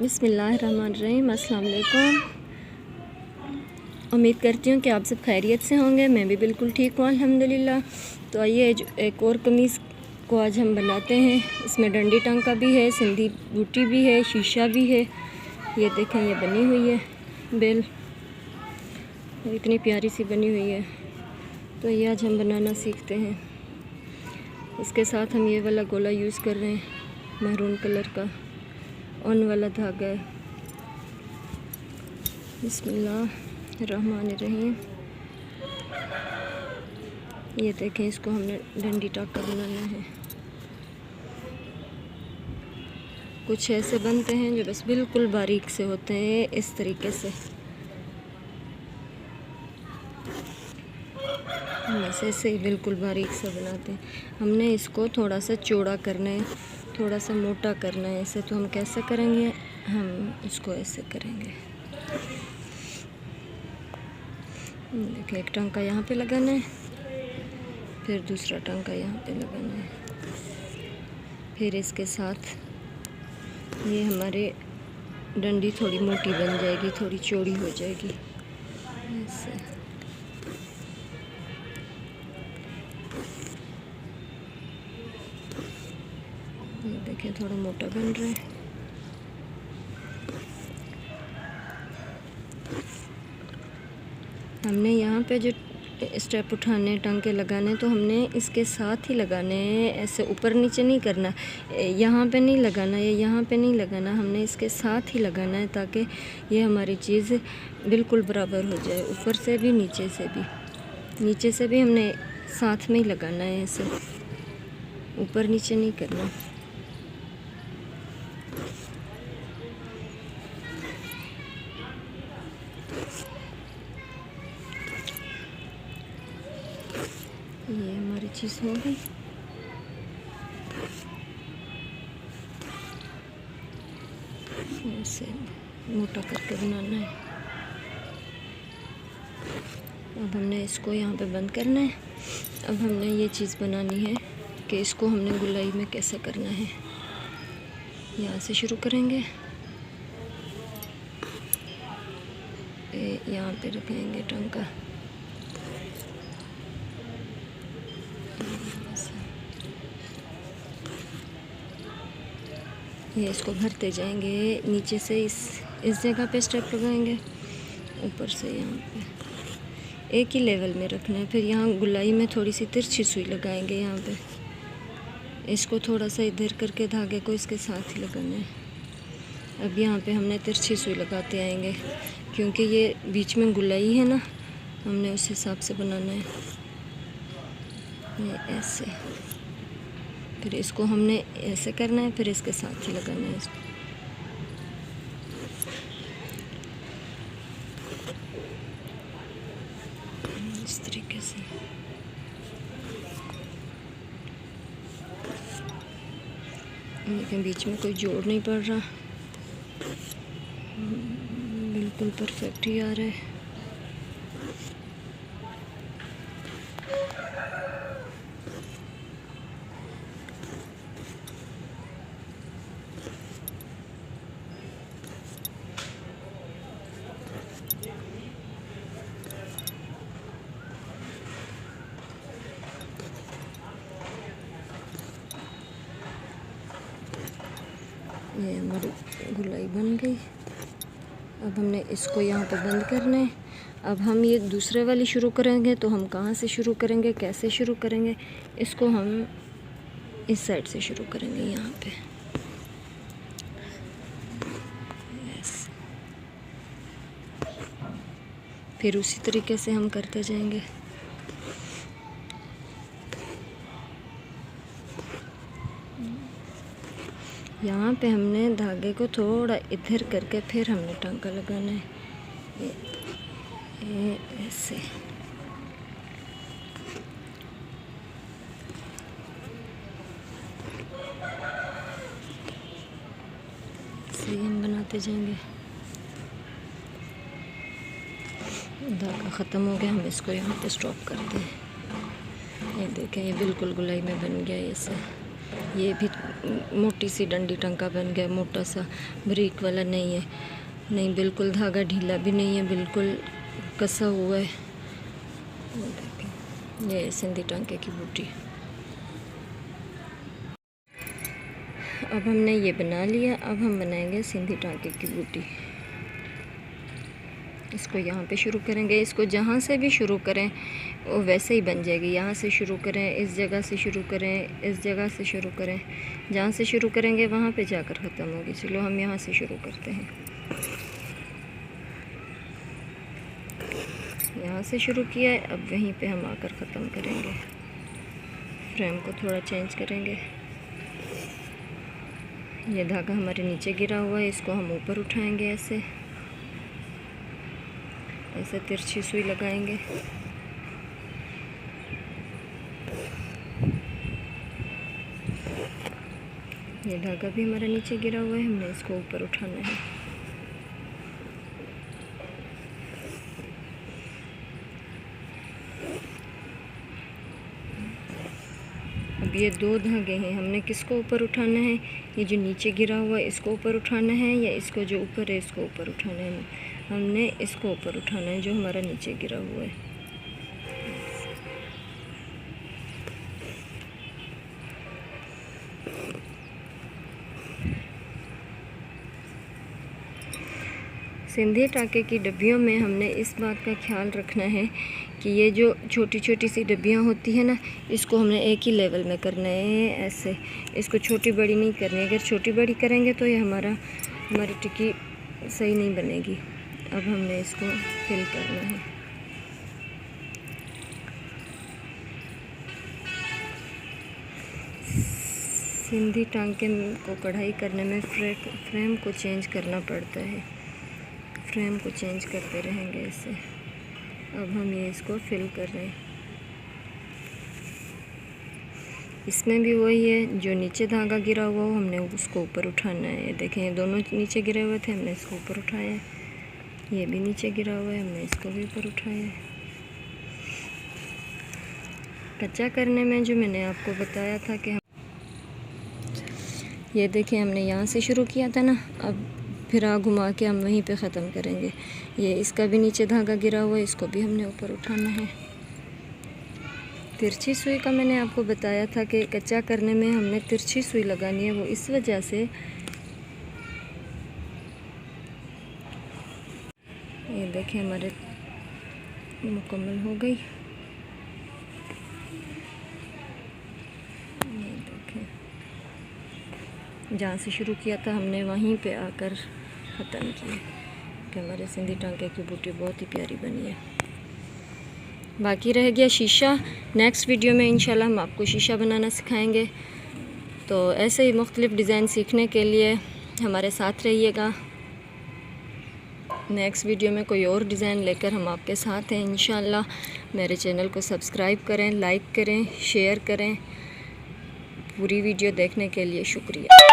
बिस्मिल्लाहिर्रहमानिर्रहीम। अस्सलाम वालेकुम। उम्मीद करती हूँ कि आप सब खैरियत से होंगे। मैं भी बिल्कुल ठीक हूँ अल्हम्दुलिल्लाह। तो आइए एक और कमीज़ को आज हम बनाते हैं। इसमें डंडी टांका भी है, सिंधी बूटी भी है, शीशा भी है। ये देखें, ये बनी हुई है बेल, इतनी प्यारी सी बनी हुई है। तो ये आज हम बनाना सीखते हैं। इसके साथ हम ये वाला गोला यूज़ कर रहे हैं, महरून कलर का ऊन वाला धागा है। बिस्मिल्लाहिर्रहमानिर्रहीम। ये देखें, इसको हमने डंडी टाका बनाना है। कुछ ऐसे बनते हैं जो बस बिल्कुल बारीक से होते हैं, इस तरीके से। हम ऐसे ही बिल्कुल बारीक सा बनाते हैं। हमने इसको थोड़ा सा चौड़ा करना है, थोड़ा सा मोटा करना है। ऐसे तो हम कैसे करेंगे, हम इसको ऐसे करेंगे। देखिए, एक टांका यहाँ पे लगाना है, फिर दूसरा टांका यहाँ पे लगाना है। फिर इसके साथ ये हमारे डंडी थोड़ी मोटी बन जाएगी, थोड़ी चौड़ी हो जाएगी ऐसे। ये देखिए, थोड़ा मोटा बन रहा है। हमने यहाँ पे जो स्टेप उठाने, टांके लगाने, तो हमने इसके साथ ही लगाने हैं। ऐसे ऊपर नीचे नहीं करना, यहाँ पे नहीं लगाना, या यहाँ पे नहीं लगाना। हमने इसके साथ ही लगाना है ताकि ये हमारी चीज़ बिल्कुल बराबर हो जाए। ऊपर से भी, नीचे से भी। नीचे से भी हमने साथ में ही लगाना है, ऐसे ऊपर नीचे नहीं करना। ये हमारी चीज़ हो गई। ऐसे मोटा करके बनाना है। अब हमने इसको यहाँ पे बंद करना है। अब हमने ये चीज़ बनानी है कि इसको हमने गुलाई में कैसे करना है। यहाँ से शुरू करेंगे, यहाँ पे रखेंगे टांका। ये इसको भरते जाएंगे। नीचे से इस जगह पे स्टेप लगाएंगे, ऊपर से यहाँ पे एक ही लेवल में रखना है। फिर यहाँ गुलाई में थोड़ी सी तिरछी सुई लगाएंगे यहाँ पे। इसको थोड़ा सा इधर करके धागे को इसके साथ ही लगाना है। अब यहाँ पे हमने तिरछी सुई लगाते आएंगे, क्योंकि ये बीच में गुलाई है ना, हमने उस हिसाब से बनाना है। ये ऐसे, फिर इसको हमने ऐसे करना है, फिर इसके साथ ही लगाना है इसको। इस तरीके से। लेकिन बीच में कोई जोड़ नहीं पड़ रहा, बिल्कुल परफेक्ट ही आ रहा है। ये हमारी गुलाई बन गई। अब हमने इसको यहाँ पे बंद करना है। अब हम ये दूसरे वाली शुरू करेंगे, तो हम कहाँ से शुरू करेंगे, कैसे शुरू करेंगे? इसको हम इस साइड से शुरू करेंगे, यहाँ पे। फिर उसी तरीके से हम करते जाएंगे। यहाँ पे हमने धागे को थोड़ा इधर करके फिर हमने टांका लगाना है। ये ऐसे। ऐसे हम बनाते जाएंगे। धागा ख़त्म हो गया, हम इसको यहाँ पे स्टॉप करते हैं। ये देखें, ये बिल्कुल गुलाई में बन गया। ऐसे ये भी मोटी सी डंडी टंका बन गया, मोटा सा, बारीक वाला नहीं है। नहीं, बिल्कुल धागा ढीला भी नहीं है, बिल्कुल कसा हुआ है। ये सिंधी टांके की बूटी। अब हमने ये बना लिया, अब हम बनाएंगे सिंधी टांके की बूटी। इसको यहाँ पे शुरू करेंगे। इसको जहाँ से भी शुरू करें वो वैसे ही बन जाएगी। यहाँ से शुरू करें, इस जगह से शुरू करें, इस जगह से शुरू करें, जहाँ से शुरू करेंगे वहाँ पे जाकर ख़त्म होगी। चलो हम यहाँ से शुरू करते हैं। यहाँ से शुरू किया है, अब वहीं पे हम आकर ख़त्म करेंगे। फ्रेम को थोड़ा चेंज करेंगे। ये धागा हमारे नीचे गिरा हुआ है, इसको हम ऊपर उठाएंगे। ऐसे ऐसे तिरछी सुई लगाएंगे। ये धागा भी हमारा नीचे गिरा हुआ है, हमने इसको ऊपर उठाना है। अब ये 2 धागे हैं, हमने किसको ऊपर उठाना है? ये जो नीचे गिरा हुआ है इसको ऊपर उठाना है, या इसको जो ऊपर है इसको ऊपर उठाना है? हमने इसको ऊपर उठाना है जो हमारा नीचे गिरा हुआ है। सिंधी टांके की डब्बियों में हमने इस बात का ख्याल रखना है कि ये जो छोटी छोटी सी डब्बियाँ होती हैं ना, इसको हमने एक ही लेवल में करना है। ऐसे इसको छोटी बड़ी नहीं करनी। अगर छोटी बड़ी करेंगे तो ये हमारी टिक्की सही नहीं बनेगी। अब हमने इसको फिल करना है। सिंधी टांके को कढ़ाई करने में फ्रेम को चेंज करना पड़ता है। फ्रेम को चेंज करते रहेंगे इससे। अब हम ये इसको फिल कर रहे हैं। इसमें भी वही है, जो नीचे धागा गिरा हुआ हो हमने उसको ऊपर उठाना है। ये देखें, ये दोनों नीचे गिरे हुए थे, हमने इसको ऊपर उठाया है। ये भी नीचे गिरा हुआ है, हमने इसको भी ऊपर उठाया है। कच्चा करने में जो मैंने आपको बताया था कि ये देखें, हमने यहाँ से शुरू किया था ना, अब फिर घुमा के हम वहीं पे ख़त्म करेंगे। ये इसका भी नीचे धागा गिरा हुआ है, इसको भी हमने ऊपर उठाना है। तिरछी सुई का मैंने आपको बताया था कि कच्चा करने में हमने तिरछी सुई लगानी है, वो इस वजह से। ये देखें, हमारे मुकम्मल हो गई। ये देखें, जहाँ से शुरू किया था हमने वहीं पे आकर ख़त्म किया कि हमारे सिंधी टांके की बूटी बहुत ही प्यारी बनी है। बाकी रह गया शीशा। नेक्स्ट वीडियो में इंशाल्लाह हम आपको शीशा बनाना सिखाएंगे। तो ऐसे ही मुख्तलिफ़ डिज़ाइन सीखने के लिए हमारे साथ रहिएगा। नेक्स्ट वीडियो में कोई और डिज़ाइन लेकर हम आपके साथ हैं इंशाल्लाह। मेरे चैनल को सब्सक्राइब करें, लाइक करें, शेयर करें। पूरी वीडियो देखने के लिए शुक्रिया।